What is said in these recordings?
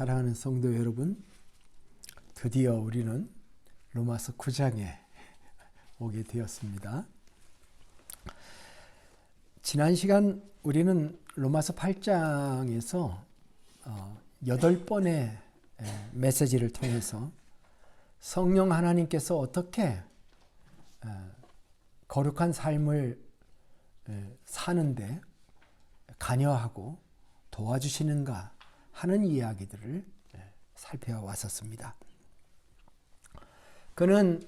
사랑하는 성도 여러분, 드디어 우리는 로마서 9장에 오게 되었습니다. 지난 시간 우리는 로마서 8장에서 8번의 메시지를 통해서 성령 하나님께서 어떻게 거룩한 삶을 사는데 관여하고 도와주시는가 하는 이야기들을 살펴왔었습니다. 그는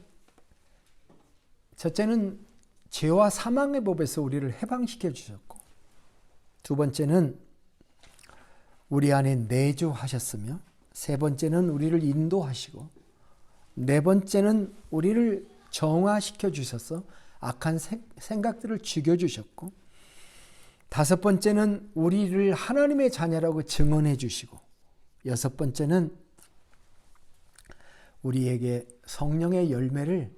첫째는 죄와 사망의 법에서 우리를 해방시켜 주셨고, 두 번째는 우리 안에 내주하셨으며, 세 번째는 우리를 인도하시고, 네 번째는 우리를 정화시켜 주셔서 악한 생각들을 죽여주셨고, 다섯 번째는 우리를 하나님의 자녀라고 증언해 주시고, 여섯 번째는 우리에게 성령의 열매를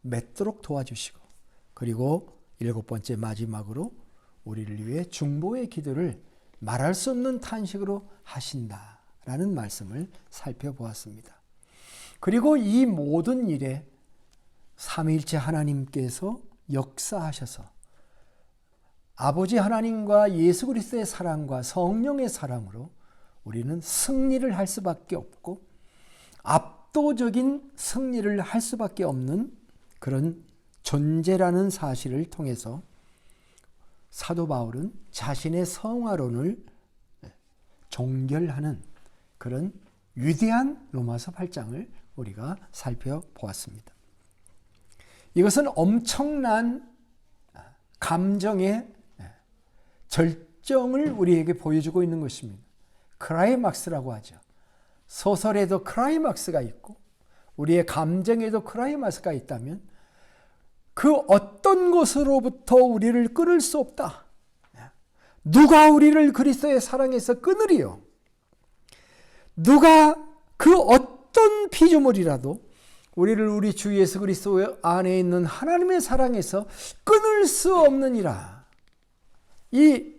맺도록 도와주시고, 그리고 일곱 번째 마지막으로 우리를 위해 중보의 기도를 말할 수 없는 탄식으로 하신다라는 말씀을 살펴보았습니다. 그리고 이 모든 일에 삼위일체 하나님께서 역사하셔서 아버지 하나님과 예수 그리스도의 사랑과 성령의 사랑으로 우리는 승리를 할 수밖에 없고, 압도적인 승리를 할 수밖에 없는 그런 존재라는 사실을 통해서 사도 바울은 자신의 성화론을 종결하는 그런 위대한 로마서 8장을 우리가 살펴보았습니다. 이것은 엄청난 감정의 절정을 우리에게 보여주고 있는 것입니다. 클라이막스라고 하죠. 소설에도 클라이막스가 있고 우리의 감정에도 클라이막스가 있다면 그 어떤 것으로부터 우리를 끊을 수 없다. 누가 우리를 그리스도의 사랑에서 끊으리요? 누가 그 어떤 피조물이라도 우리를 우리 주 예수 그리스도 안에 있는 하나님의 사랑에서 끊을 수 없느니라. 이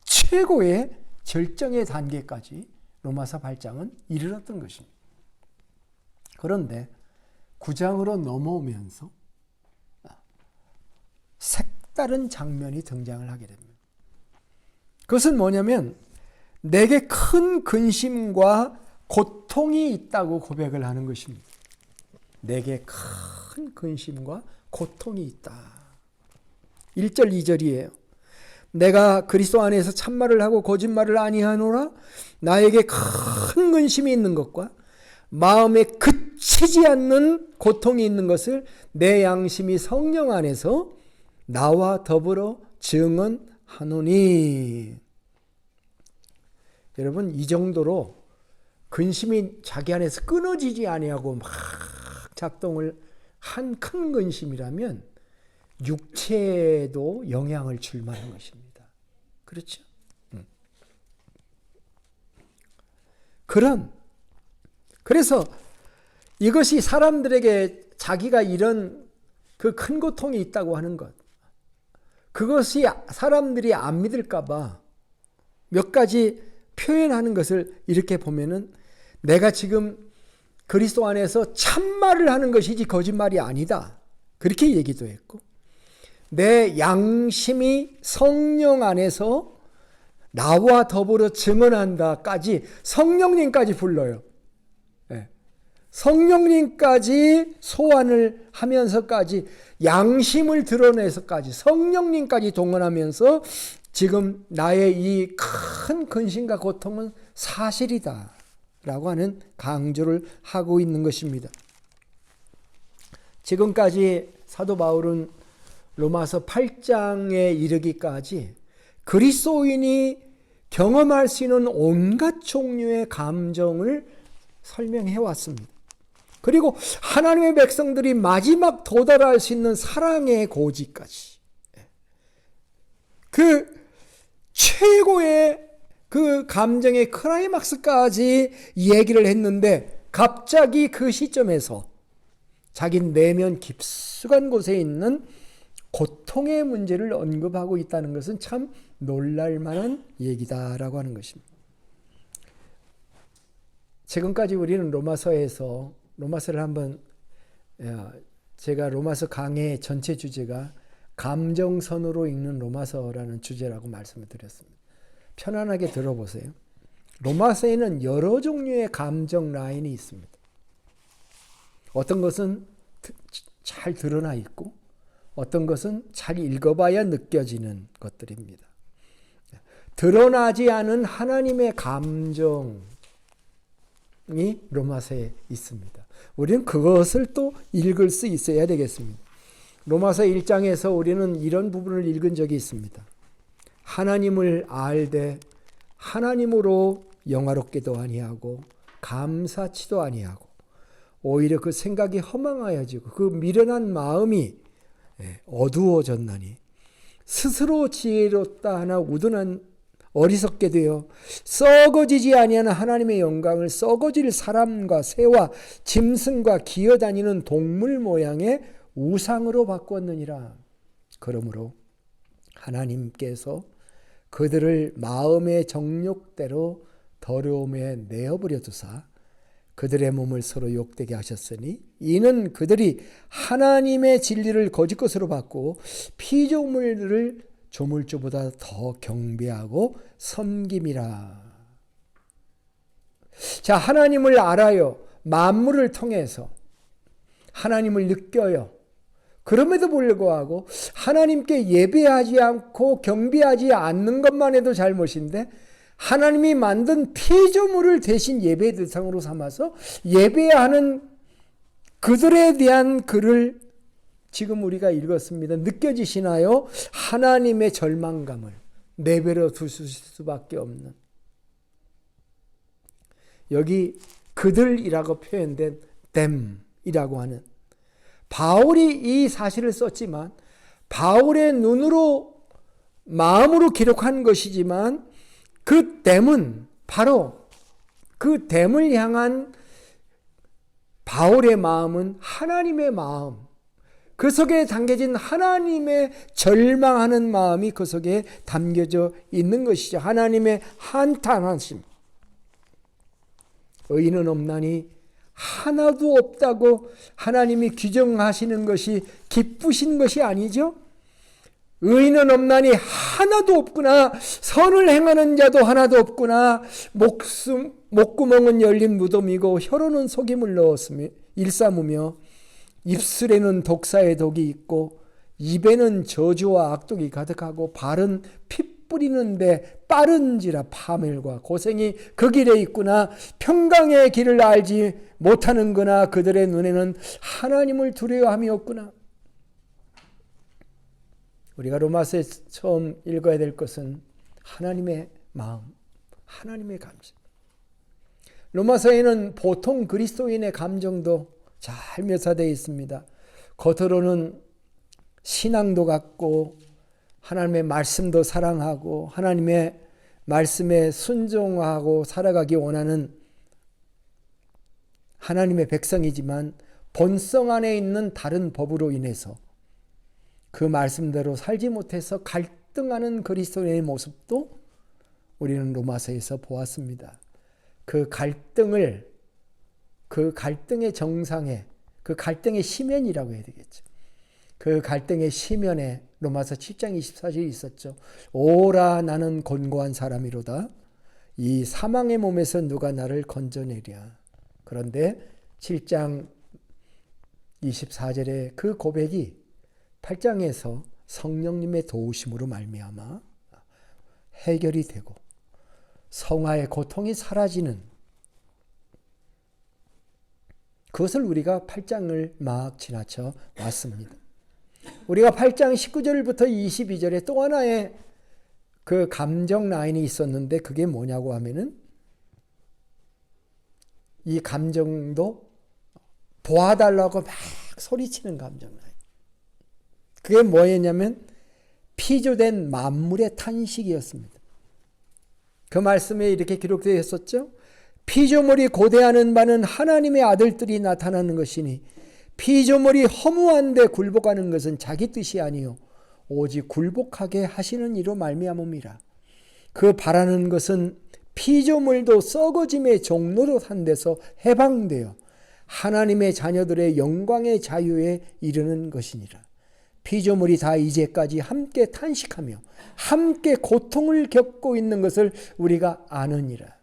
최고의 절정의 단계까지 로마서 8장은 이르렀던 것입니다. 그런데 9장으로 넘어오면서 색다른 장면이 등장을 하게 됩니다. 그것은 뭐냐면 내게 큰 근심과 고통이 있다고 고백을 하는 것입니다. 내게 큰 근심과 고통이 있다. 1절 2절이에요. 내가 그리스도 안에서 참말을 하고 거짓말을 아니하노라. 나에게 큰 근심이 있는 것과 마음에 그치지 않는 고통이 있는 것을 내 양심이 성령 안에서 나와 더불어 증언하노니. 여러분, 이 정도로 근심이 자기 안에서 끊어지지 아니하고 막 작동을 한 큰 근심이라면 육체에도 영향을 줄 만한 것입니다. 그렇죠? 그래서 이것이 사람들에게 자기가 이런 그 큰 고통이 있다고 하는 것, 그것이 사람들이 안 믿을까봐 몇 가지 표현하는 것을 이렇게 보면은 내가 지금 그리스도 안에서 참말을 하는 것이지 거짓말이 아니다. 그렇게 얘기도 했고, 내 양심이 성령 안에서 나와 더불어 증언한다까지 성령님까지 불러요. 성령님까지 소환을 하면서까지 양심을 드러내서까지 성령님까지 동원하면서 지금 나의 이 큰 근심과 고통은 사실이다 라고 하는 강조를 하고 있는 것입니다. 지금까지 사도 바울은 로마서 8장에 이르기까지 그리스도인이 경험할 수 있는 온갖 종류의 감정을 설명해 왔습니다. 그리고 하나님의 백성들이 마지막 도달할 수 있는 사랑의 고지까지, 그 최고의 그 감정의 클라이막스까지 얘기를 했는데, 갑자기 그 시점에서 자기 내면 깊숙한 곳에 있는 고통의 문제를 언급하고 있다는 것은 참 놀랄 만한 얘기다라고 하는 것입니다. 지금까지 우리는 로마서를 한번, 제가 로마서 강의 전체 주제가 감정선으로 읽는 로마서라는 주제라고 말씀을 드렸습니다. 편안하게 들어보세요. 로마서에는 여러 종류의 감정 라인이 있습니다. 어떤 것은 잘 드러나 있고 어떤 것은 잘 읽어봐야 느껴지는 것들입니다. 드러나지 않은 하나님의 감정이 로마서에 있습니다. 우리는 그것을 또 읽을 수 있어야 되겠습니다. 로마서 1장에서 우리는 이런 부분을 읽은 적이 있습니다. 하나님을 알되 하나님으로 영화롭게도 아니하고 감사치도 아니하고 오히려 그 생각이 허망하여지고 그 미련한 마음이 어두워졌나니 스스로 지혜롭다 하나 우둔한 어리석게 되어 썩어지지 아니하는 하나님의 영광을 썩어질 사람과 새와 짐승과 기어다니는 동물 모양의 우상으로 바꾸었느니라. 그러므로 하나님께서 그들을 마음의 정욕대로 더러움에 내어버려 두사 그들의 몸을 서로 욕되게 하셨으니 이는 그들이 하나님의 진리를 거짓 것으로 받고 피조물을 조물주보다 더 경배하고 섬김이라. 자, 하나님을 알아요. 만물을 통해서 하나님을 느껴요. 그럼에도 불구하고 하나님께 예배하지 않고 경배하지 않는 것만 해도 잘못인데 하나님이 만든 피조물을 대신 예배 대상으로 삼아서 예배하는 그들에 대한 글을 지금 우리가 읽었습니다. 느껴지시나요? 하나님의 절망감을 내버려 두실 수밖에 없는, 여기 그들이라고 표현된 them이라고 하는, 바울이 이 사실을 썼지만 바울의 눈으로 마음으로 기록한 것이지만 그 them은 바로 그 them을 향한 바울의 마음은 하나님의 마음, 그 속에 담겨진 하나님의 절망하는 마음이 그 속에 담겨져 있는 것이죠. 하나님의 한탄하심. 의인은 없나니 하나도 없다고 하나님이 규정하시는 것이 기쁘신 것이 아니죠. 의인은 없나니 하나도 없구나. 선을 행하는 자도 하나도 없구나. 목구멍은 열린 무덤이고 혀로는 속임을 넣었으며 일삼으며 입술에는 독사의 독이 있고 입에는 저주와 악독이 가득하고 발은 피 뿌리는데 빠른지라 파멸과 고생이 그 길에 있구나. 평강의 길을 알지 못하는구나. 그들의 눈에는 하나님을 두려워함이 없구나. 우리가 로마서에 처음 읽어야 될 것은 하나님의 마음, 하나님의 감정. 로마서에는 보통 그리스도인의 감정도 잘 묘사되어 있습니다. 겉으로는 신앙도 갖고 하나님의 말씀도 사랑하고 하나님의 말씀에 순종하고 살아가기 원하는 하나님의 백성이지만 본성 안에 있는 다른 법으로 인해서 그 말씀대로 살지 못해서 갈등하는 그리스도인의 모습도 우리는 로마서에서 보았습니다. 그 갈등의 정상에, 그 갈등의 시면이라고 해야 되겠죠. 그 갈등의 시면에 로마서 7장 24절이 있었죠. 오라 나는 곤고한 사람이로다. 이 사망의 몸에서 누가 나를 건져내랴. 그런데 7장 24절의 그 고백이 8장에서 성령님의 도우심으로 말미암아 해결이 되고 성화의 고통이 사라지는, 그것을 우리가 8장을 막 지나쳐 왔습니다. 우리가 8장 19절부터 22절에 또 하나의 그 감정 라인이 있었는데 그게 뭐냐고 하면은 이 감정도 보아달라고 막 소리치는 감정 라인. 그게 뭐였냐면 피조된 만물의 탄식이었습니다. 그 말씀에 이렇게 기록되어 있었죠. 피조물이 고대하는 바는 하나님의 아들들이 나타나는 것이니 피조물이 허무한데 굴복하는 것은 자기 뜻이 아니요 오직 굴복하게 하시는 이로 말미암음이라. 그 바라는 것은 피조물도 썩어짐의 종로로 산 데서 해방되어 하나님의 자녀들의 영광의 자유에 이르는 것이니라. 피조물이 다 이제까지 함께 탄식하며 함께 고통을 겪고 있는 것을 우리가 아느니라.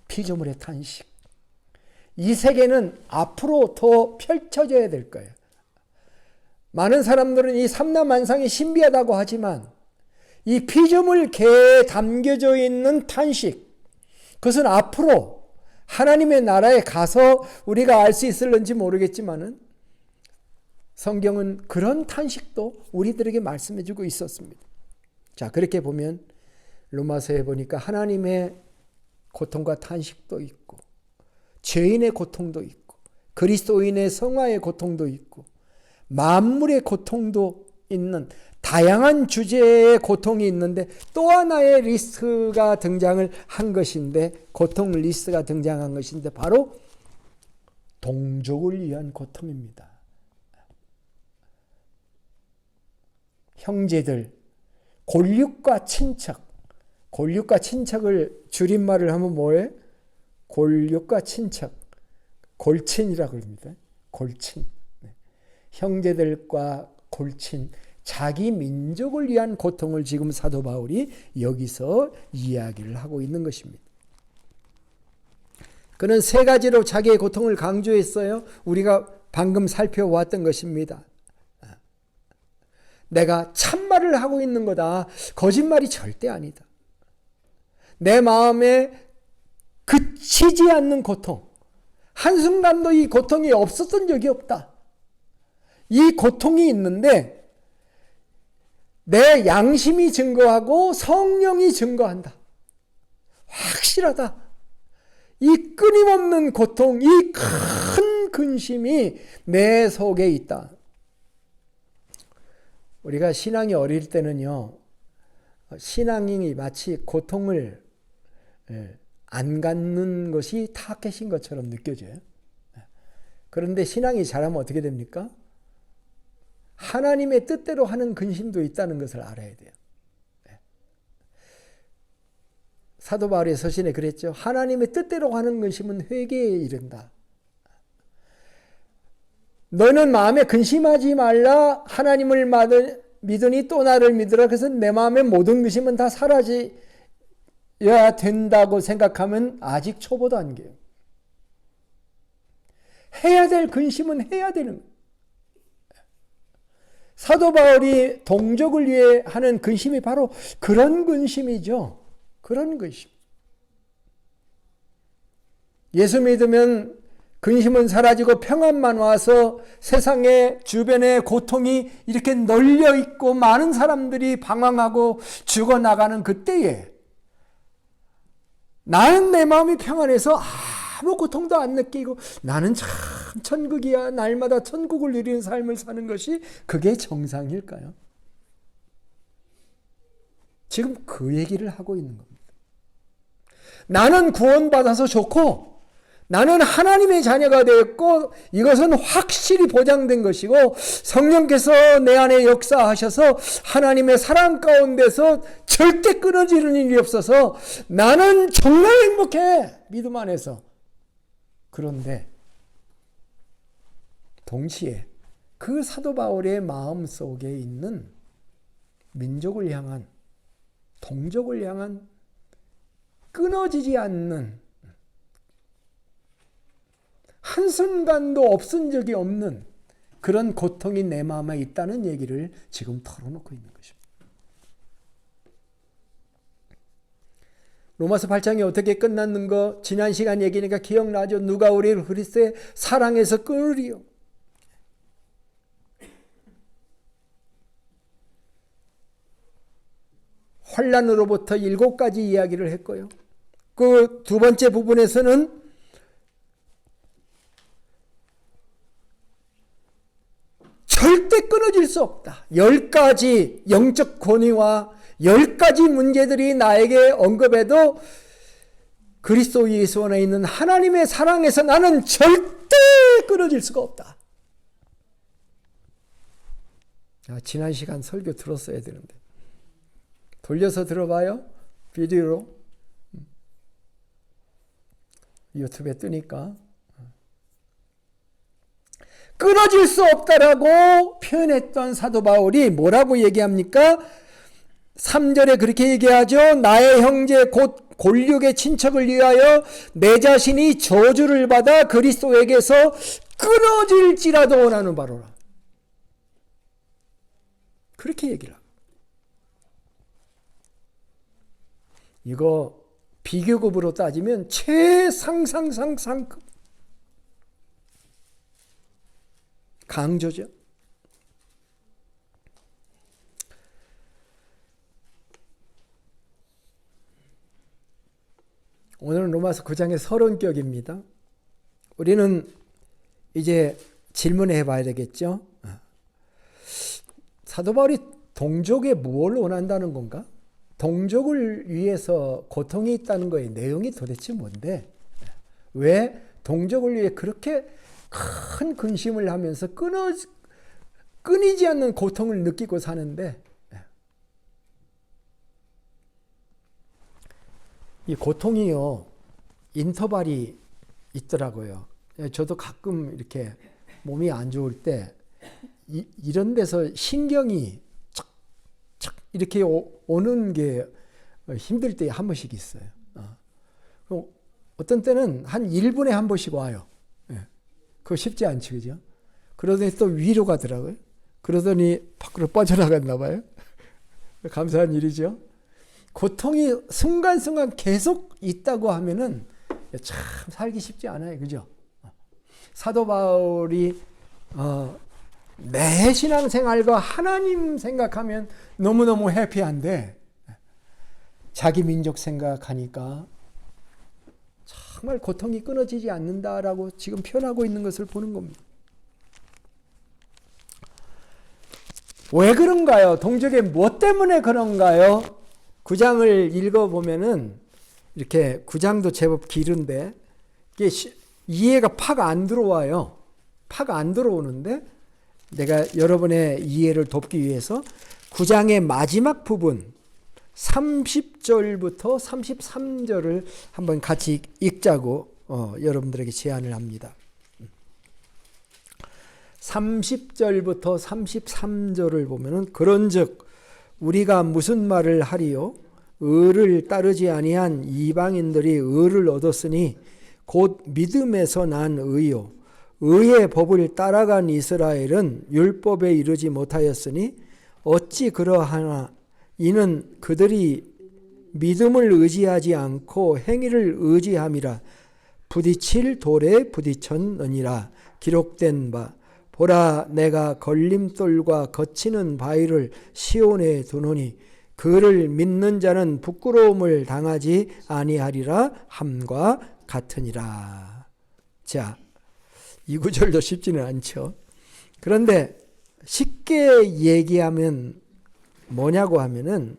피조물의 탄식. 이 세계는 앞으로 더 펼쳐져야 될 거예요. 많은 사람들은 이 삼라만상이 신비하다고 하지만 이 피조물계에 담겨져 있는 탄식, 그것은 앞으로 하나님의 나라에 가서 우리가 알 수 있을는지 모르겠지만은 성경은 그런 탄식도 우리들에게 말씀해 주고 있었습니다. 자, 그렇게 보면 로마서에 보니까 하나님의 고통과 탄식도 있고 죄인의 고통도 있고 그리스도인의 성화의 고통도 있고 만물의 고통도 있는 다양한 주제의 고통이 있는데 또 하나의 리스트가 등장을 한 것인데, 고통 리스트가 등장한 것인데 바로 동족을 위한 고통입니다. 형제들, 골육과 친척. 골육과 친척을 줄임말을 하면 뭐예요? 골육과 친척. 골친이라고 합니다. 골친. 형제들과 골친, 자기 민족을 위한 고통을 지금 사도 바울이 여기서 이야기를 하고 있는 것입니다. 그는 세 가지로 자기의 고통을 강조했어요. 우리가 방금 살펴보았던 것입니다. 내가 참말을 하고 있는 거다. 거짓말이 절대 아니다. 내 마음에 그치지 않는 고통. 한순간도 이 고통이 없었던 적이 없다. 이 고통이 있는데 내 양심이 증거하고 성령이 증거한다. 확실하다. 이 끊임없는 고통, 이 큰 근심이 내 속에 있다. 우리가 신앙이 어릴 때는요, 신앙이 마치 고통을 안 갖는 것이 타겟인 것처럼 느껴져요. 그런데 신앙이 자라면 어떻게 됩니까? 하나님의 뜻대로 하는 근심도 있다는 것을 알아야 돼요. 사도 바울의 서신에 그랬죠. 하나님의 뜻대로 하는 근심은 회개에 이른다. 너는 마음에 근심하지 말라. 하나님을 믿으니 또 나를 믿으라. 그래서 내 마음의 모든 근심은 다 사라져야 된다고 생각하면 아직 초보 단계예요. 해야 될 근심은 해야 되는 거예요. 사도 바울이 동족을 위해 하는 근심이 바로 그런 근심이죠. 그런 근심. 예수 믿으면 근심은 사라지고 평안만 와서 세상의 주변에 고통이 이렇게 널려 있고 많은 사람들이 방황하고 죽어나가는 그때에 나는 내 마음이 평안해서 아무 고통도 안 느끼고 나는 참 천국이야, 날마다 천국을 누리는 삶을 사는 것이 그게 정상일까요? 지금 그 얘기를 하고 있는 겁니다. 나는 구원받아서 좋고 나는 하나님의 자녀가 되었고 이것은 확실히 보장된 것이고 성령께서 내 안에 역사하셔서 하나님의 사랑 가운데서 절대 끊어지는 일이 없어서 나는 정말 행복해, 믿음 안에서. 그런데 동시에 그 사도 바울의 마음 속에 있는 민족을 향한, 동족을 향한 끊어지지 않는, 한순간도 없은 적이 없는 그런 고통이 내 마음에 있다는 얘기를 지금 털어놓고 있는 것입니다. 로마서 8장이 어떻게 끝났는가 지난 시간 얘기니까 기억나죠? 누가 우리를 그리스도의 사랑에서 끊으리요? 환난으로부터 7가지 이야기를 했고요. 그 두 번째 부분에서는 절대 끊어질 수 없다. 10가지 영적 권위와 10가지 문제들이 나에게 언급해도 그리스도 예수 안에 있는 하나님의 사랑에서 나는 절대 끊어질 수가 없다. 지난 시간 설교 들었어야 되는데 돌려서 들어봐요. 비디오로. 유튜브에 뜨니까. 끊어질 수 없다라고 표현했던 사도 바울이 뭐라고 얘기합니까? 3절에 그렇게 얘기하죠. 나의 형제 곧 골육의 친척을 위하여 내 자신이 저주를 받아 그리스도에게서 끊어질지라도 원하는 바로라. 그렇게 얘기를 하고. 이거 비교급으로 따지면 최상상상상급 강조죠. 오늘은 로마서 9장의 서론격입니다. 우리는 이제 질문해 봐야 되겠죠. 사도 바울이 동족에 무엇을 원한다는 건가? 동족을 위해서 고통이 있다는 거의 내용이 도대체 뭔데? 왜 동족을 위해 그렇게 큰 근심을 하면서 끊이지 않는 고통을 느끼고 사는데, 이 고통이요, 인터벌이 있더라고요. 저도 가끔 이렇게 몸이 안 좋을 때 이런 데서 신경이 착착 이렇게 오는 게 힘들 때 한 번씩 있어요. 어떤 때는 한 1분에 한 번씩 와요. 그거 쉽지 않지, 그죠? 그러더니 또 위로 가더라고요. 그러더니 밖으로 빠져나갔나 봐요. 감사한 일이죠. 고통이 순간순간 계속 있다고 하면은 참 살기 쉽지 않아요. 그죠? 사도 바울이 내 신앙생활과 하나님 생각하면 너무너무 해피한데 자기 민족 생각하니까 정말 고통이 끊어지지 않는다라고 지금 표현하고 있는 것을 보는 겁니다. 왜 그런가요? 동족의 무엇 때문에 그런가요? 9장을 읽어보면은 이렇게 9장도 제법 길은데 이게 이해가 팍 안 들어와요. 팍 안 들어오는데 내가 여러분의 이해를 돕기 위해서 9장의 마지막 부분 30절부터 33절을 한번 같이 읽자고 여러분들에게 제안을 합니다. 30절부터 33절을 보면은 그런즉 우리가 무슨 말을 하리요? 의를 따르지 아니한 이방인들이 의를 얻었으니 곧 믿음에서 난 의요. 의의 법을 따라간 이스라엘은 율법에 이르지 못하였으니 어찌 그러하나 이는 그들이 믿음을 의지하지 않고 행위를 의지함이라. 부딪힐 돌에 부딪혔느니라. 기록된 바 보라 내가 걸림돌과 거치는 바위를 시온에 두노니 그를 믿는 자는 부끄러움을 당하지 아니하리라 함과 같으니라. 자, 이 구절도 쉽지는 않죠. 그런데 쉽게 얘기하면 뭐냐고 하면은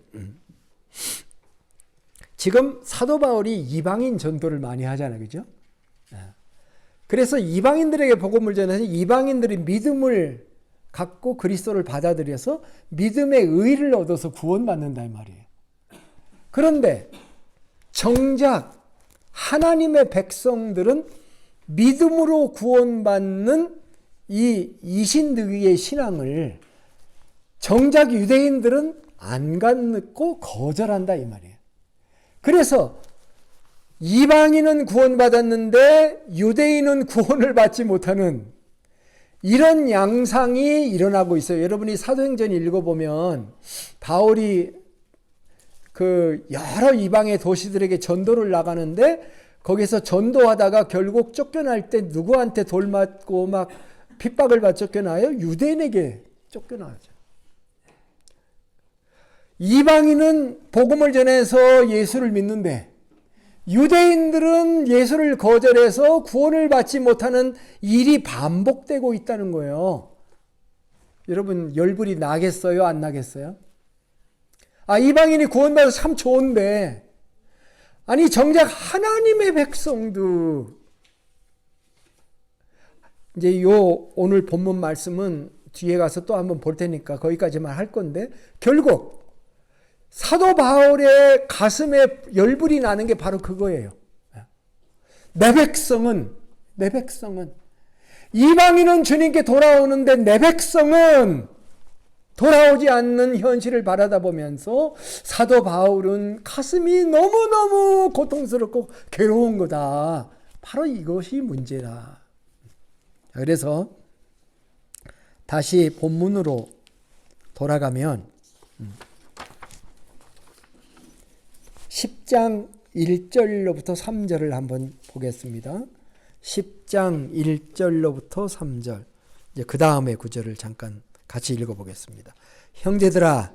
지금 사도 바울이 이방인 전도를 많이 하잖아요. 그죠? 그래서 이방인들에게 복음을 전해서 이방인들이 믿음을 갖고 그리스도를 받아들여서 믿음의 의를 얻어서 구원받는다 이 말이에요. 그런데 정작 하나님의 백성들은 믿음으로 구원받는 이 이신득위의 신앙을 정작 유대인들은 안 갖고 거절한다 이 말이에요. 그래서 이방인은 구원받았는데 유대인은 구원을 받지 못하는 이런 양상이 일어나고 있어요. 여러분이 사도행전 읽어보면 바울이 그 여러 이방의 도시들에게 전도를 나가는데 거기서 전도하다가 결국 쫓겨날 때 누구한테 돌 맞고 막 핍박을 받아 쫓겨나요? 유대인에게 쫓겨나죠. 이방인은 복음을 전해서 예수를 믿는데 유대인들은 예수를 거절해서 구원을 받지 못하는 일이 반복되고 있다는 거예요. 여러분 열불이 나겠어요? 안 나겠어요? 이방인이 구원받아서 참 좋은데 아니 정작 하나님의 백성도 이제 오늘 본문 말씀은 뒤에 가서 또 한번 볼 테니까 거기까지만 할 건데 결국 사도 바울의 가슴에 열불이 나는 게 바로 그거예요. 내 백성은 이방인은 주님께 돌아오는데 내 백성은 돌아오지 않는 현실을 바라다 보면서 사도 바울은 가슴이 너무너무 고통스럽고 괴로운 거다. 바로 이것이 문제다. 그래서 다시 본문으로 돌아가면 10장 1절로부터 3절을 한번 보겠습니다. 10장 1절로부터 3절. 이제 그 다음의 구절을 잠깐 같이 읽어보겠습니다. 형제들아,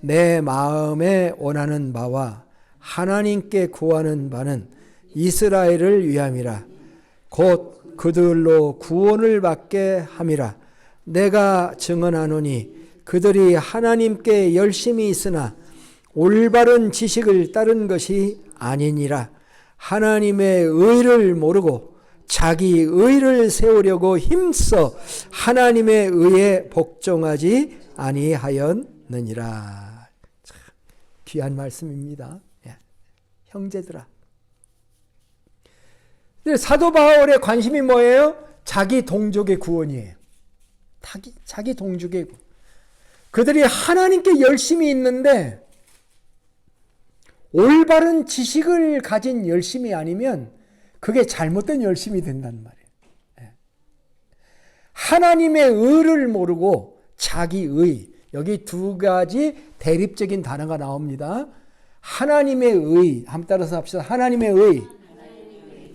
내 마음에 원하는 바와 하나님께 구하는 바는 이스라엘을 위함이라. 곧 그들로 구원을 받게 함이라. 내가 증언하노니 그들이 하나님께 열심히 있으나 올바른 지식을 따른 것이 아니니라. 하나님의 의를 모르고 자기 의를 세우려고 힘써 하나님의 의에 복종하지 아니하였느니라. 참 귀한 말씀입니다. 형제들아. 사도 바울의 관심이 뭐예요? 자기 동족의 구원이에요. 자기 동족의 구원. 그들이 하나님께 열심히 있는데 올바른 지식을 가진 열심이 아니면 그게 잘못된 열심이 된단 말이에요. 하나님의 의를 모르고 자기 의, 여기 두 가지 대립적인 단어가 나옵니다. 하나님의 의, 한번 따라서 합시다. 하나님의 의,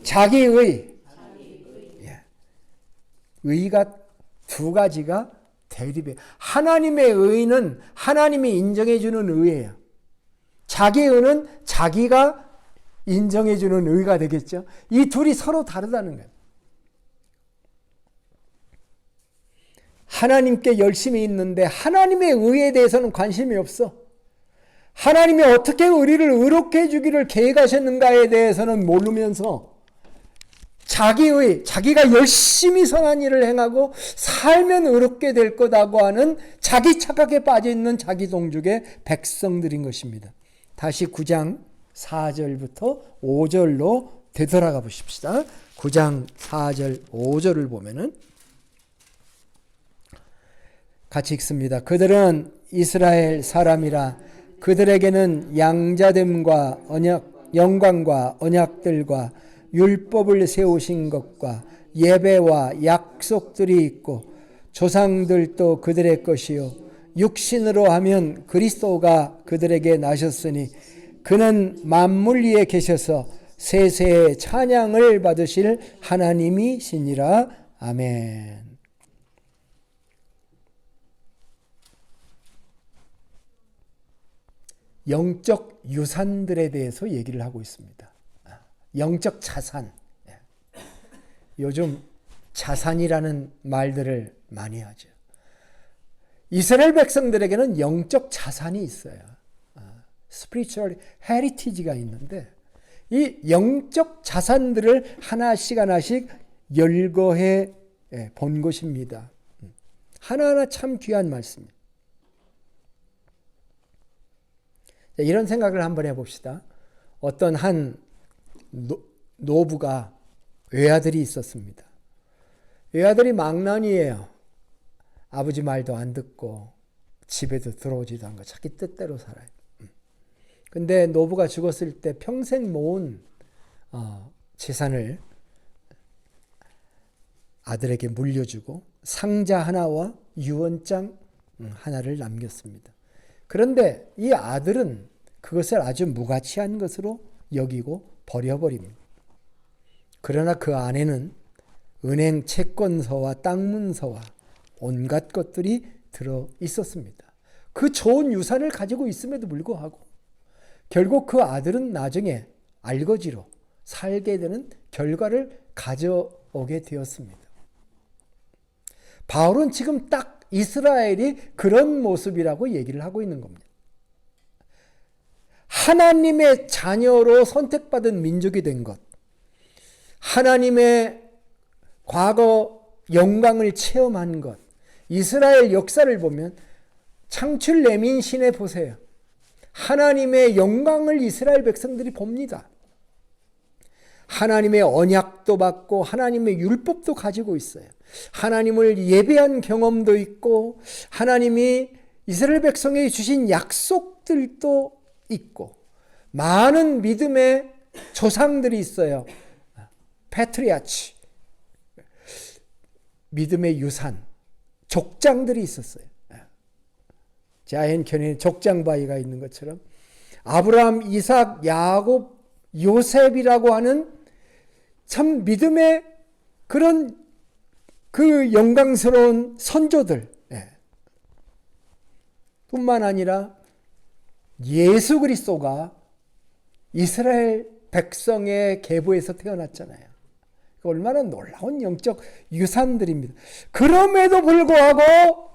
자기 의. 의가 두 가지가 대립이에요. 하나님의 의는 하나님이 인정해 주는 의예요. 자기 의는 자기가 인정해 주는 의가 되겠죠. 이 둘이 서로 다르다는 거예요. 하나님께 열심히 있는데 하나님의 의에 대해서는 관심이 없어. 하나님이 어떻게 우리를 의롭게 해주기를 계획하셨는가에 대해서는 모르면서 자기의, 자기가 열심히 선한 일을 행하고 살면 의롭게 될 거다고 하는 자기 착각에 빠져있는 자기 동족의 백성들인 것입니다. 다시 9장 4절부터 5절로 되돌아가 보십시다. 9장 4절 5절을 보면은 같이 읽습니다. 그들은 이스라엘 사람이라 그들에게는 양자됨과 언약, 영광과 언약들과 율법을 세우신 것과 예배와 약속들이 있고 조상들도 그들의 것이요 육신으로 하면 그리스도가 그들에게 나셨으니 그는 만물 위에 계셔서 세세의 찬양을 받으실 하나님이시니라. 아멘. 영적 유산들에 대해서 얘기를 하고 있습니다. 영적 자산. 요즘 자산이라는 말들을 많이 하죠. 이스라엘 백성들에게는 영적 자산이 있어요. spiritual heritage가 있는데 이 영적 자산들을 하나씩 열거해 본 것입니다. 하나하나 참 귀한 말씀입니다. 이런 생각을 한번 해봅시다. 어떤 한 노부가 외아들이 있었습니다. 외아들이 망난이에요. 아버지 말도 안 듣고 집에도 들어오지도 않고 자기 뜻대로 살아요. 근데 노부가 죽었을 때 평생 모은 재산을 아들에게 물려주고 상자 하나와 유언장 하나를 남겼습니다. 그런데 이 아들은 그것을 아주 무가치한 것으로 여기고 버려버립니다. 그러나 그 안에는 은행 채권서와 땅 문서와 온갖 것들이 들어 있었습니다. 그 좋은 유산을 가지고 있음에도 불구하고 결국 그 아들은 나중에 알거지로 살게 되는 결과를 가져오게 되었습니다. 바울은 지금 딱 이스라엘이 그런 모습이라고 얘기를 하고 있는 겁니다. 하나님의 자녀로 선택받은 민족이 된 것, 하나님의 과거 영광을 체험한 것, 이스라엘 역사를 보면 창출 내민 시내 보세요. 하나님의 영광을 이스라엘 백성들이 봅니다. 하나님의 언약도 받고 하나님의 율법도 가지고 있어요. 하나님을 예배한 경험도 있고 하나님이 이스라엘 백성에게 주신 약속들도 있고 많은 믿음의 조상들이 있어요. 패트리아치, 믿음의 유산, 족장들이 있었어요. 자연 견인의 족장 바위가 있는 것처럼 아브라함, 이삭, 야곱, 요셉이라고 하는 참 믿음의 그런 그 영광스러운 선조들 뿐만 아니라 예수 그리스도가 이스라엘 백성의 계보에서 태어났잖아요. 얼마나 놀라운 영적 유산들입니다. 그럼에도 불구하고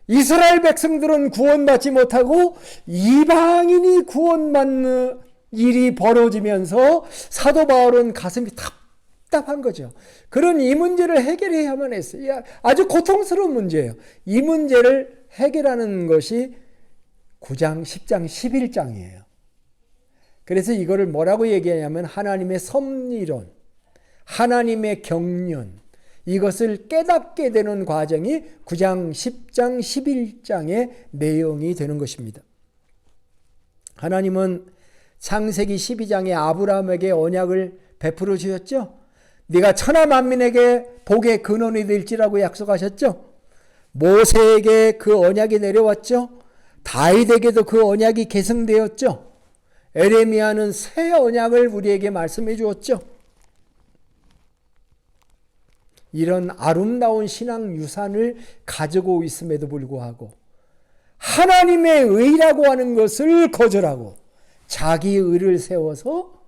이스라엘 백성들은 구원받지 못하고 이방인이 구원받는 일이 벌어지면서 사도 바울은 가슴이 답답한 거죠. 그런 이 문제를 해결해야만 했어요. 아주 고통스러운 문제예요. 이 문제를 해결하는 것이 9장, 10장, 11장이에요. 그래서 이거를 뭐라고 얘기하냐면 하나님의 섭리론, 하나님의 경륜, 이것을 깨닫게 되는 과정이 9장, 10장, 11장의 내용이 되는 것입니다. 하나님은 창세기 12장에 아브라함에게 언약을 베풀어 주셨죠. 네가 천하 만민에게 복의 근원이 될지라고 약속하셨죠. 모세에게 그 언약이 내려왔죠. 다윗에게도 그 언약이 계승되었죠. 에레미야는 새 언약을 우리에게 말씀해 주었죠. 이런 아름다운 신앙 유산을 가지고 있음에도 불구하고 하나님의 의라고 하는 것을 거절하고 자기 의를 세워서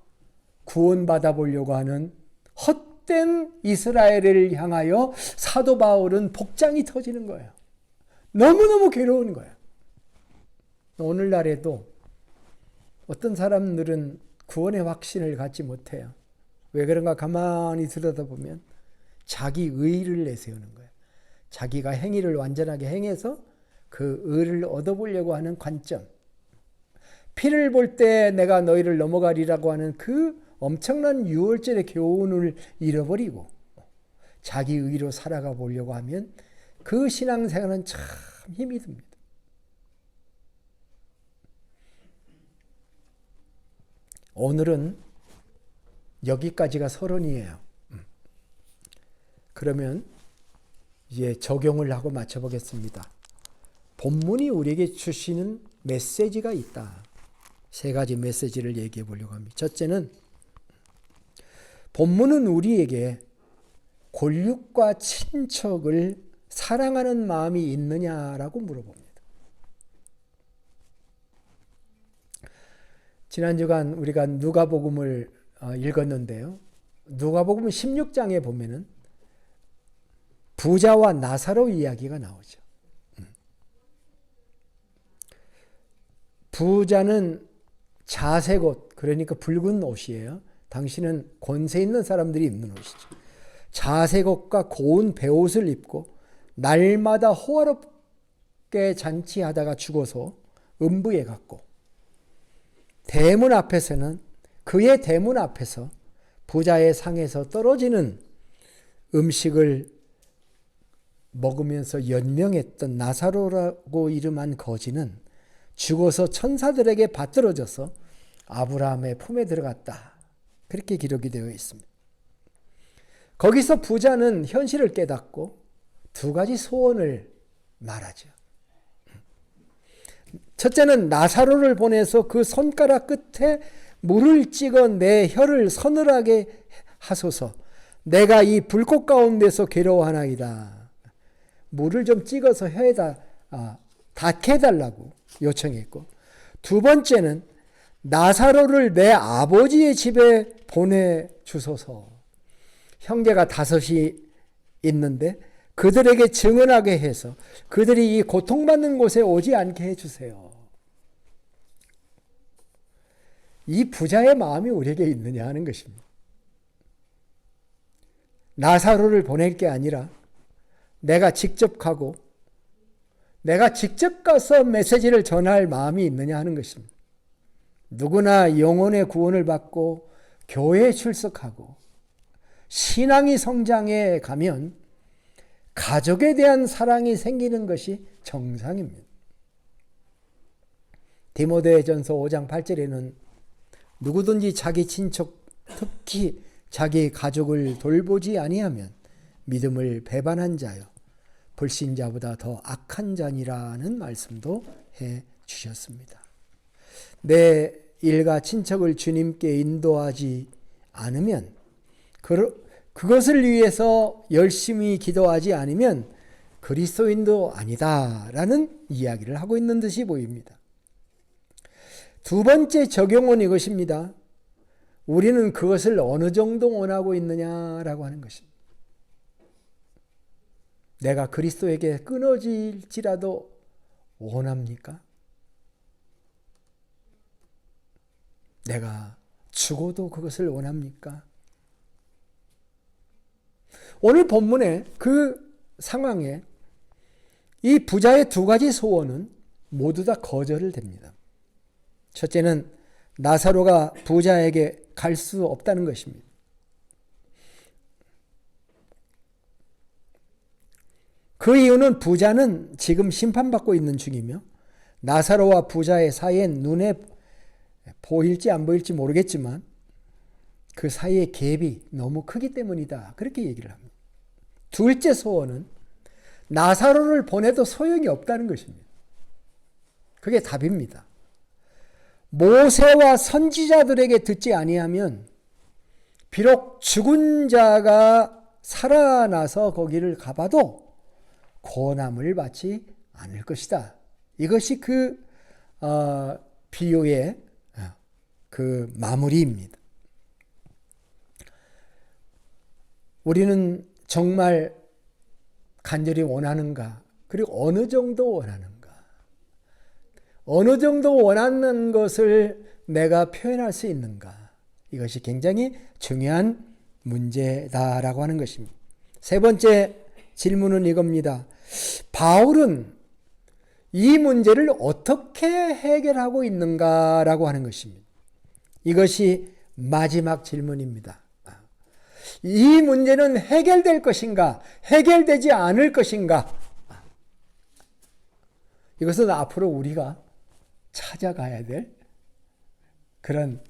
구원받아 보려고 하는 헛된 이스라엘을 향하여 사도 바울은 복장이 터지는 거예요. 너무너무 괴로운 거예요. 오늘날에도 어떤 사람들은 구원의 확신을 갖지 못해요. 왜 그런가 가만히 들여다보면 자기 의를 내세우는 거예요. 자기가 행위를 완전하게 행해서 그 의를 얻어보려고 하는 관점. 피를 볼 때 내가 너희를 넘어가리라고 하는 그 엄청난 유월절의 교훈을 잃어버리고 자기 의로 살아가 보려고 하면 그 신앙생활은 참 힘이 듭니다. 오늘은 여기까지가 서론이에요. 그러면 이제 적용을 하고 맞춰보겠습니다. 본문이 우리에게 주시는 메시지가 있다. 세 가지 메시지를 얘기해 보려고 합니다. 첫째는 본문은 우리에게 골육과 친척을 사랑하는 마음이 있느냐라고 물어봅니다. 지난 주간 우리가 누가복음을 읽었는데요. 누가복음 16장에 보면은 부자와 나사로 이야기가 나오죠. 부자는 자색 옷, 그러니까 붉은 옷이에요. 당신은 권세 있는 사람들이 입는 옷이죠. 자색 옷과 고운 베옷을 입고 날마다 호화롭게 잔치하다가 죽어서 음부에 갔고 대문 앞에서는 그의 대문 앞에서 부자의 상에서 떨어지는 음식을 먹으면서 연명했던 나사로라고 이름한 거지는 죽어서 천사들에게 받들어져서 아브라함의 품에 들어갔다. 그렇게 기록이 되어 있습니다. 거기서 부자는 현실을 깨닫고 두 가지 소원을 말하죠. 첫째는 나사로를 보내서 그 손가락 끝에 물을 찍어 내 혀를 서늘하게 하소서. 내가 이 불꽃 가운데서 괴로워하나이다. 물을 좀 찍어서 혀에다 닿게 해달라고 요청했고, 두 번째는 나사로를 내 아버지의 집에 보내주소서. 형제가 5이 있는데 그들에게 증언하게 해서 그들이 이 고통받는 곳에 오지 않게 해주세요. 이 부자의 마음이 우리에게 있느냐 하는 것입니다. 나사로를 보낼 게 아니라 내가 직접 가고 내가 직접 가서 메시지를 전할 마음이 있느냐 하는 것입니다. 누구나 영혼의 구원을 받고 교회에 출석하고 신앙이 성장해 가면 가족에 대한 사랑이 생기는 것이 정상입니다. 디모데전서 5장 8절에는 누구든지 자기 친척, 특히 자기 가족을 돌보지 아니하면 믿음을 배반한 자요 불신자보다 더 악한 자니라는 말씀도 해 주셨습니다. 내 일가 친척을 주님께 인도하지 않으면, 그것을 위해서 열심히 기도하지 않으면 그리스도인도 아니다라는 이야기를 하고 있는 듯이 보입니다. 두 번째 적용은 이것입니다. 우리는 그것을 어느 정도 원하고 있느냐라고 하는 것입니다. 내가 그리스도에게 끊어질지라도 원합니까? 내가 죽어도 그것을 원합니까? 오늘 본문의 그 상황에 이 부자의 두 가지 소원은 모두 다 거절을 됩니다. 첫째는 나사로가 부자에게 갈 수 없다는 것입니다. 그 이유는 부자는 지금 심판받고 있는 중이며 나사로와 부자의 사이엔 눈에 보일지 안 보일지 모르겠지만 그 사이의 갭이 너무 크기 때문이다. 그렇게 얘기를 합니다. 둘째 소원은 나사로를 보내도 소용이 없다는 것입니다. 그게 답입니다. 모세와 선지자들에게 듣지 아니하면 비록 죽은 자가 살아나서 거기를 가봐도 고난을 받지 않을 것이다. 이것이 그 비유의 그 마무리입니다. 우리는 정말 간절히 원하는가? 그리고 어느 정도 원하는가? 어느 정도 원하는 것을 내가 표현할 수 있는가? 이것이 굉장히 중요한 문제다라고 하는 것입니다. 세 번째 질문은 이겁니다. 바울은 이 문제를 어떻게 해결하고 있는가라고 하는 것입니다. 이것이 마지막 질문입니다. 이 문제는 해결될 것인가? 해결되지 않을 것인가? 이것은 앞으로 우리가 찾아가야 될 그런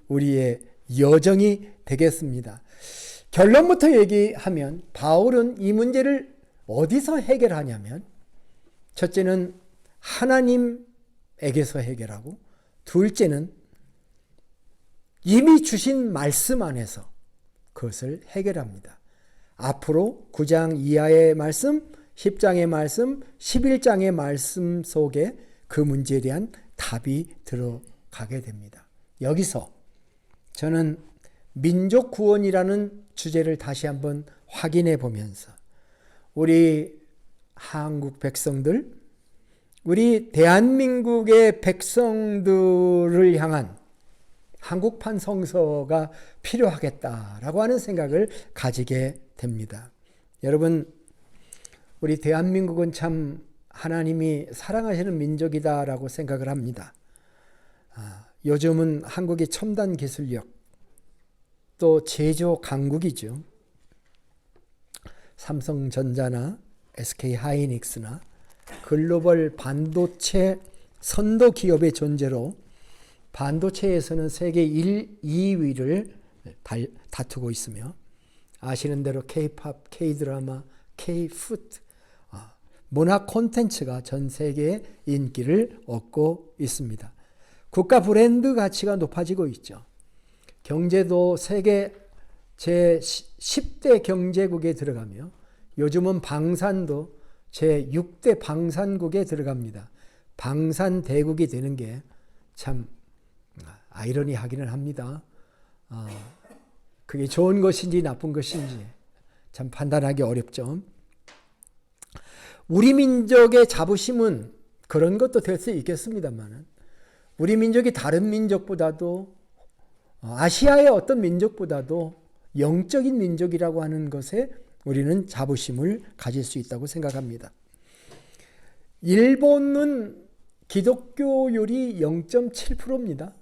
우리의 여정이 되겠습니다. 결론부터 얘기하면 바울은 이 문제를 어디서 해결하냐면 첫째는 하나님에게서 해결하고 둘째는 이미 주신 말씀 안에서 그것을 해결합니다. 앞으로 9장 이하의 말씀, 10장의 말씀, 11장의 말씀 속에 그 문제에 대한 답이 들어가게 됩니다. 여기서 저는 민족 구원이라는 주제를 다시 한번 확인해 보면서 우리 한국 백성들, 우리 대한민국의 백성들을 향한 한국판 성서가 필요하겠다라고 하는 생각을 가지게 됩니다. 여러분, 우리 대한민국은 참 하나님이 사랑하시는 민족이다라고 생각을 합니다. 요즘은 한국의 첨단 기술력, 또 제조 강국이죠. 삼성전자나 SK하이닉스나 글로벌 반도체 선도 기업의 존재로 반도체에서는 세계 1, 2위를 다투고 있으며 아시는 대로 K-팝, K-드라마, K-푸드 문화 콘텐츠가 전 세계에 인기를 얻고 있습니다. 국가 브랜드 가치가 높아지고 있죠. 경제도 세계 제10대 경제국에 들어가며 요즘은 방산도 제6대 방산국에 들어갑니다. 방산대국이 되는 게 참 아이러니하기는 합니다. 그게 좋은 것인지 나쁜 것인지 참 판단하기 어렵죠. 우리 민족의 자부심은 그런 것도 될 수 있겠습니다만 우리 민족이 다른 민족보다도 아시아의 어떤 민족보다도 영적인 민족이라고 하는 것에 우리는 자부심을 가질 수 있다고 생각합니다. 일본은 기독교율이 0.7%입니다.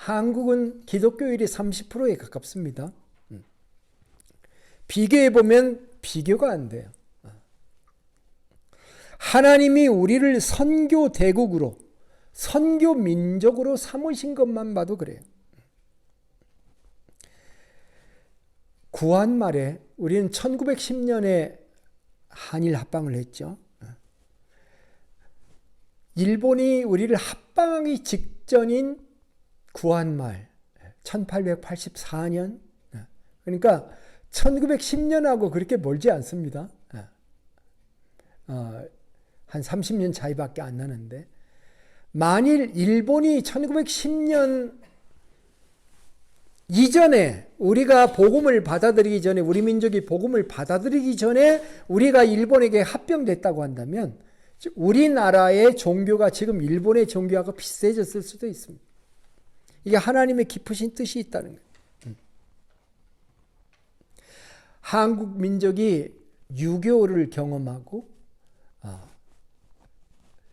한국은 기독교율이 30%에 가깝습니다. 비교해 보면 비교가 안 돼요. 하나님이 우리를 선교 대국으로, 선교 민족으로 삼으신 것만 봐도 그래요. 구한 말에 우리는 1910년에 한일 합방을 했죠. 일본이 우리를 합방하기 직전인 구한 말 1884년, 그러니까 1910년하고 그렇게 멀지 않습니다. 한 30년 차이밖에 안 나는데, 만일 일본이 1910년 이전에 우리가 복음을 받아들이기 전에, 우리 민족이 복음을 받아들이기 전에 우리가 일본에게 합병됐다고 한다면 우리나라의 종교가 지금 일본의 종교하고 비슷해졌을 수도 있습니다. 이게 하나님의 깊으신 뜻이 있다는 거예요. 한국 민족이 유교를 경험하고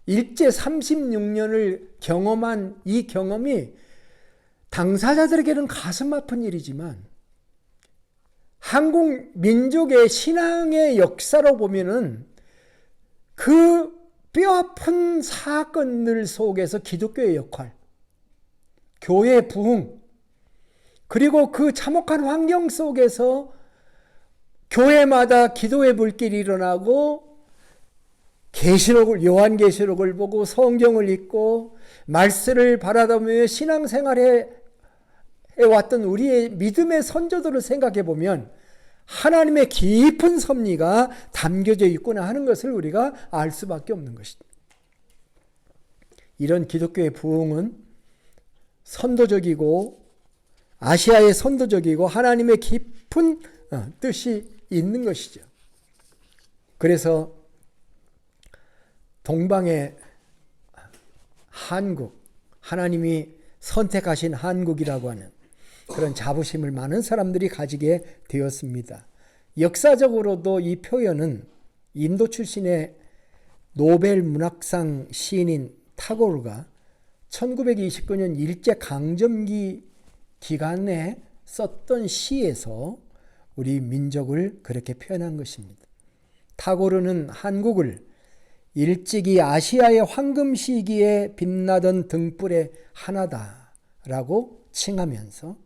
일제 36년을 경험한 이 경험이 당사자들에게는 가슴 아픈 일이지만 한국 민족의 신앙의 역사로 보면은 그 뼈아픈 사건들 속에서 기독교의 역할, 교회의 부흥, 그리고 그 참혹한 환경 속에서 교회마다 기도의 불길이 일어나고 계시록을, 요한계시록을 보고 성경을 읽고 말씀을 바라보며 신앙생활에 왔던 우리의 믿음의 선조들을 생각해 보면 하나님의 깊은 섭리가 담겨져 있구나 하는 것을 우리가 알 수밖에 없는 것이다. 이런 기독교의 부흥은 선도적이고 아시아의 선도적이고 하나님의 깊은 뜻이 있는 것이죠. 그래서 동방의 한국, 하나님이 선택하신 한국이라고 하는 그런 자부심을 많은 사람들이 가지게 되었습니다. 역사적으로도 이 표현은 인도 출신의 노벨 문학상 시인인 타고르가 1929년 일제강점기 기간에 썼던 시에서 우리 민족을 그렇게 표현한 것입니다. 타고르는 한국을 일찍이 아시아의 황금 시기에 빛나던 등불의 하나다라고 칭하면서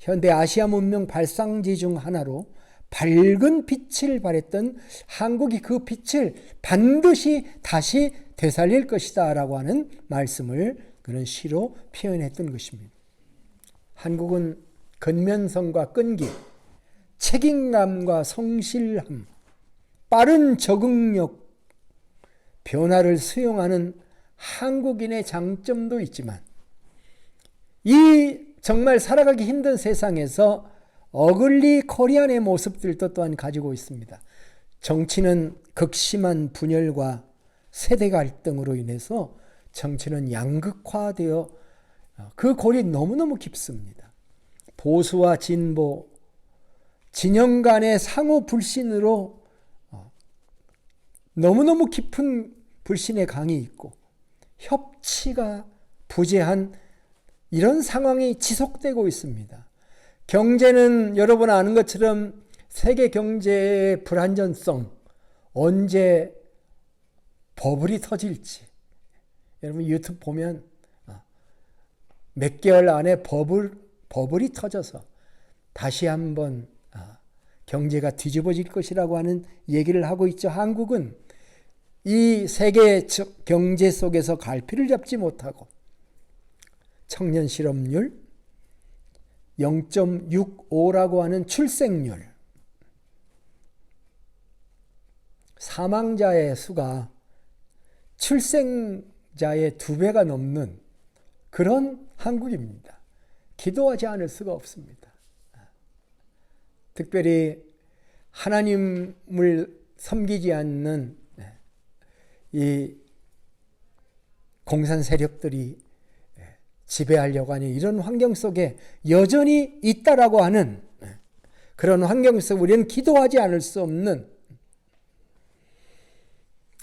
현대 아시아 문명 발상지 중 하나로 밝은 빛을 발했던 한국이 그 빛을 반드시 다시 되살릴 것이다 라고 하는 말씀을 그런 시로 표현했던 것입니다. 한국은 근면성과 끈기, 책임감과 성실함, 빠른 적응력, 변화를 수용하는 한국인의 장점도 있지만 이 정말 살아가기 힘든 세상에서 어글리 코리안의 모습들도 또한 가지고 있습니다. 정치는 극심한 분열과 세대 갈등으로 인해서 정치는 양극화되어 그 골이 너무너무 깊습니다. 보수와 진보, 진영 간의 상호 불신으로 너무너무 깊은 불신의 강이 있고 협치가 부재한 이런 상황이 지속되고 있습니다. 경제는 여러분 아는 것처럼 세계 경제의 불안전성, 언제 버블이 터질지, 여러분 유튜브 보면 몇 개월 안에 버블이 터져서 다시 한번 경제가 뒤집어질 것이라고 하는 얘기를 하고 있죠. 한국은 이 세계 경제 속에서 갈피를 잡지 못하고 청년 실업률 0.65라고 하는 출생률, 사망자의 수가 출생자의 2배가 넘는 그런 한국입니다. 기도하지 않을 수가 없습니다. 특별히 하나님을 섬기지 않는 이 공산 세력들이 지배하려고 하는 이런 환경 속에 여전히 있다라고 하는 그런 환경 속에 우리는 기도하지 않을 수 없는,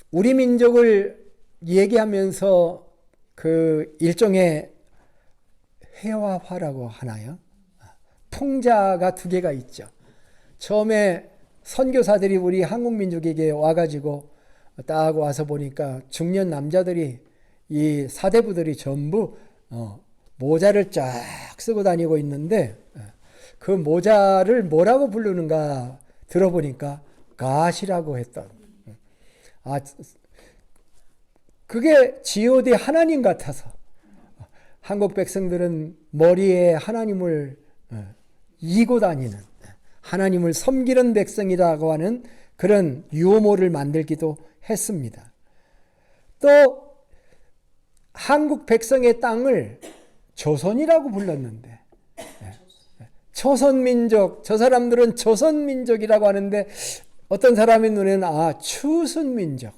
우리 민족을 얘기하면서 그 일종의 회와 화라고 하나요? 풍자가 두 개가 있죠. 처음에 선교사들이 우리 한국 민족에게 와가지고 딱 와서 보니까 중년 남자들이 이 사대부들이 전부 모자를 쫙 쓰고 다니고 있는데 그 모자를 뭐라고 부르는가 들어보니까 갓이라고 했던. 그게 G.O.D 하나님 같아서 한국 백성들은 머리에 하나님을 이고 다니는 하나님을 섬기는 백성이라고 하는 그런 유모를 만들기도 했습니다. 또 한국 백성의 땅을 조선이라고 불렀는데 조선민족, 저 사람들은 조선민족이라고 하는데 어떤 사람의 눈에는 추순민족,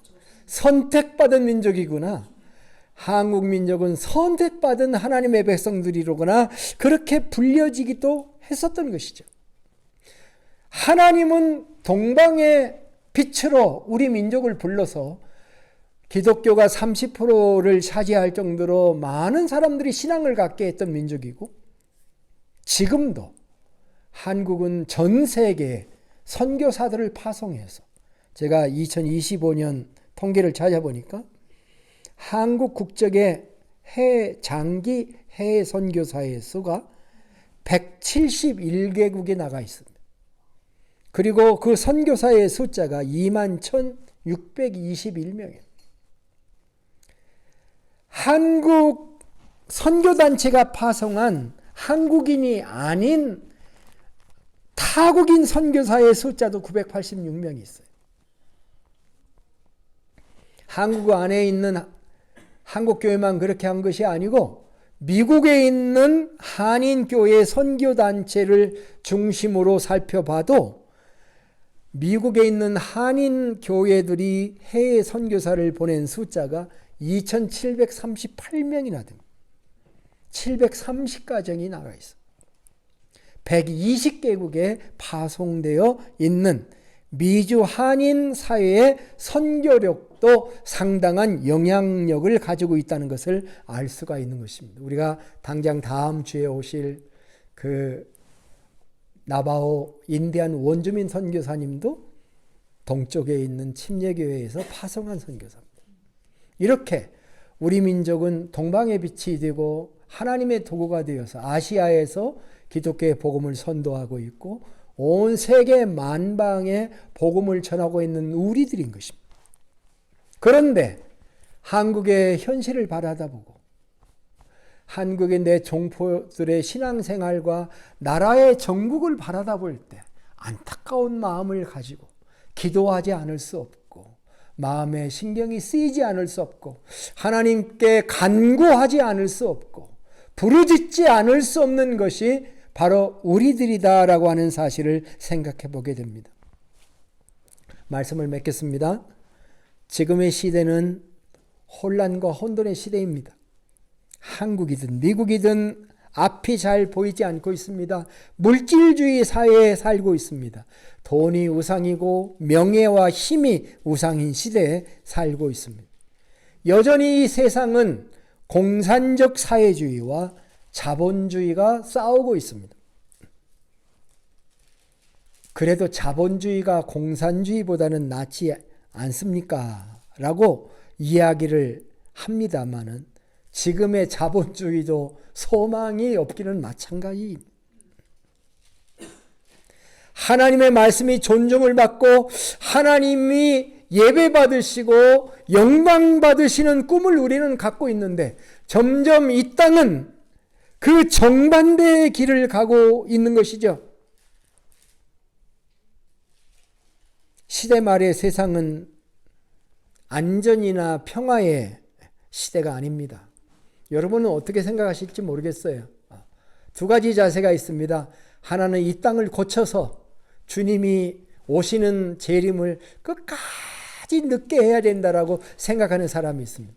선택받은 민족이구나. 한국 민족은 선택받은 하나님의 백성들이로구나. 그렇게 불려지기도 했었던 것이죠. 하나님은 동방의 빛으로 우리 민족을 불러서 기독교가 30%를 차지할 정도로 많은 사람들이 신앙을 갖게 했던 민족이고 지금도 한국은 전 세계에 선교사들을 파송해서 제가 2025년 통계를 찾아보니까 한국 국적의 장기 해외 선교사의 수가 171개국에 나가 있습니다. 그리고 그 선교사의 숫자가 21,621명이에요. 한국 선교단체가 파송한 한국인이 아닌 타국인 선교사의 숫자도 986명이 있어요. 한국 안에 있는 한국교회만 그렇게 한 것이 아니고 미국에 있는 한인교회 선교단체를 중심으로 살펴봐도 미국에 있는 한인교회들이 해외 선교사를 보낸 숫자가 2,738명이나 됩니다. 730가정이 나가 있어. 120개국에 파송되어 있는 미주 한인 사회의 선교력도 상당한 영향력을 가지고 있다는 것을 알 수가 있는 것입니다. 우리가 당장 다음 주에 오실 그 나바오 인디안 원주민 선교사님도 동쪽에 있는 침례교회에서 파송한 선교사입니다. 이렇게 우리 민족은 동방의 빛이 되고 하나님의 도구가 되어서 아시아에서 기독교의 복음을 선도하고 있고 온 세계 만방에 복음을 전하고 있는 우리들인 것입니다. 그런데 한국의 현실을 바라다보고 한국의 내 종포들의 신앙생활과 나라의 정국을 바라다볼 때 안타까운 마음을 가지고 기도하지 않을 수 없고 마음에 신경이 쓰이지 않을 수 없고 하나님께 간구하지 않을 수 없고 부르짖지 않을 수 없는 것이 바로 우리들이다라고 하는 사실을 생각해 보게 됩니다. 말씀을 맺겠습니다. 지금의 시대는 혼란과 혼돈의 시대입니다. 한국이든 미국이든 앞이 잘 보이지 않고 있습니다. 물질주의 사회에 살고 있습니다. 돈이 우상이고 명예와 힘이 우상인 시대에 살고 있습니다. 여전히 이 세상은 공산적 사회주의와 자본주의가 싸우고 있습니다. 그래도 자본주의가 공산주의보다는 낫지 않습니까? 라고 이야기를 합니다마는 지금의 자본주의도 소망이 없기는 마찬가지입니다. 하나님의 말씀이 존중을 받고 하나님이 예배받으시고 영광받으시는 꿈을 우리는 갖고 있는데 점점 이 땅은 그 정반대의 길을 가고 있는 것이죠. 시대 말의 세상은 안전이나 평화의 시대가 아닙니다. 여러분은 어떻게 생각하실지 모르겠어요. 두 가지 자세가 있습니다. 하나는 이 땅을 고쳐서 주님이 오시는 재림을 끝까지 늦게 해야 된다라고 생각하는 사람이 있습니다.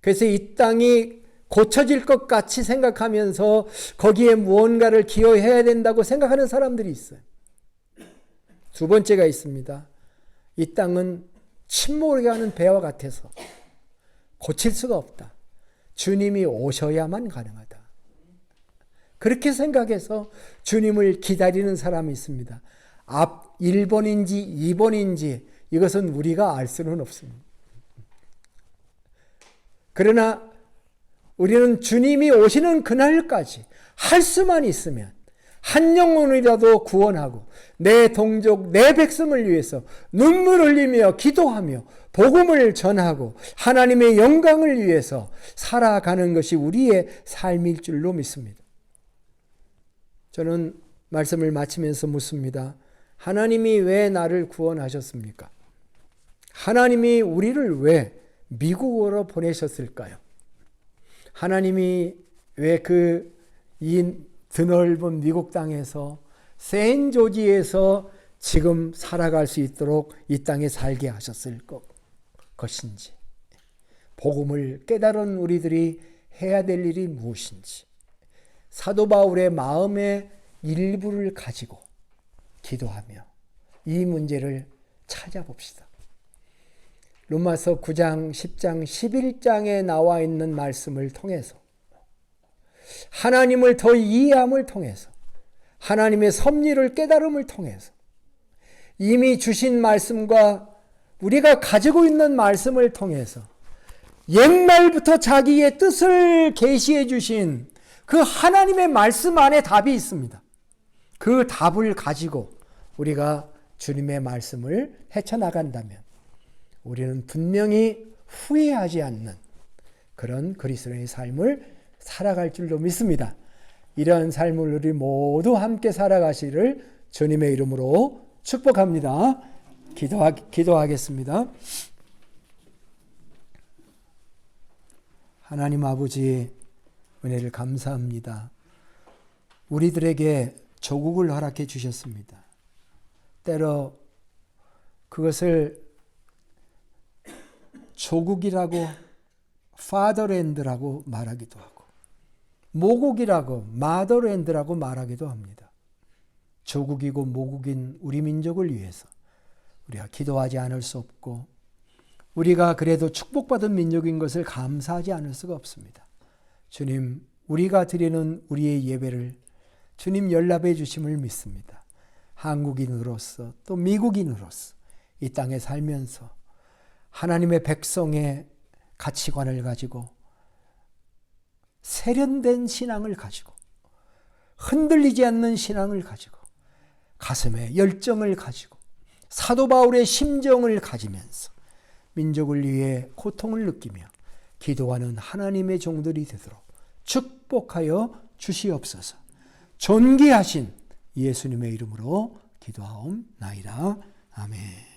그래서 이 땅이 고쳐질 것 같이 생각하면서 거기에 무언가를 기여해야 된다고 생각하는 사람들이 있어요. 두 번째가 있습니다. 이 땅은 침몰해 가는 배와 같아서 고칠 수가 없다. 주님이 오셔야만 가능하다. 그렇게 생각해서 주님을 기다리는 사람이 있습니다. 앞 1번인지 2번인지 이것은 우리가 알 수는 없습니다. 그러나 우리는 주님이 오시는 그날까지 할 수만 있으면 한 영혼이라도 구원하고 내 동족, 내 백성을 위해서 눈물 흘리며 기도하며 복음을 전하고 하나님의 영광을 위해서 살아가는 것이 우리의 삶일 줄로 믿습니다. 저는 말씀을 마치면서 묻습니다. 하나님이 왜 나를 구원하셨습니까? 하나님이 우리를 왜 미국으로 보내셨을까요? 하나님이 왜 이 드넓은 미국 땅에서 세인조지에서 지금 살아갈 수 있도록 이 땅에 살게 하셨을 것인지, 복음을 깨달은 우리들이 해야 될 일이 무엇인지, 사도 바울의 마음의 일부를 가지고 기도하며 이 문제를 찾아봅시다. 로마서 9장, 10장, 11장에 나와 있는 말씀을 통해서 하나님을 더 이해함을 통해서 하나님의 섭리를 깨달음을 통해서 이미 주신 말씀과 우리가 가지고 있는 말씀을 통해서 옛날부터 자기의 뜻을 계시해 주신 그 하나님의 말씀 안에 답이 있습니다. 그 답을 가지고 우리가 주님의 말씀을 헤쳐나간다면 우리는 분명히 후회하지 않는 그런 그리스도인의 삶을 살아갈 줄로 믿습니다. 이런 삶을 우리 모두 함께 살아가시를 주님의 이름으로 축복합니다. 기도하겠습니다. 하나님 아버지 은혜를 감사합니다. 우리들에게 조국을 허락해 주셨습니다. 때로 그것을 조국이라고 파더랜드라고 말하기도 하고 모국이라고 마더랜드라고 말하기도 합니다. 조국이고 모국인 우리 민족을 위해서 우리가 기도하지 않을 수 없고 우리가 그래도 축복받은 민족인 것을 감사하지 않을 수가 없습니다. 주님, 우리가 드리는 우리의 예배를 주님 연락해 주심을 믿습니다. 한국인으로서 또 미국인으로서 이 땅에 살면서 하나님의 백성의 가치관을 가지고 세련된 신앙을 가지고 흔들리지 않는 신앙을 가지고 가슴에 열정을 가지고 사도 바울의 심정을 가지면서 민족을 위해 고통을 느끼며 기도하는 하나님의 종들이 되도록 축복하여 주시옵소서. 존귀하신 예수님의 이름으로 기도하옵나이다. 아멘.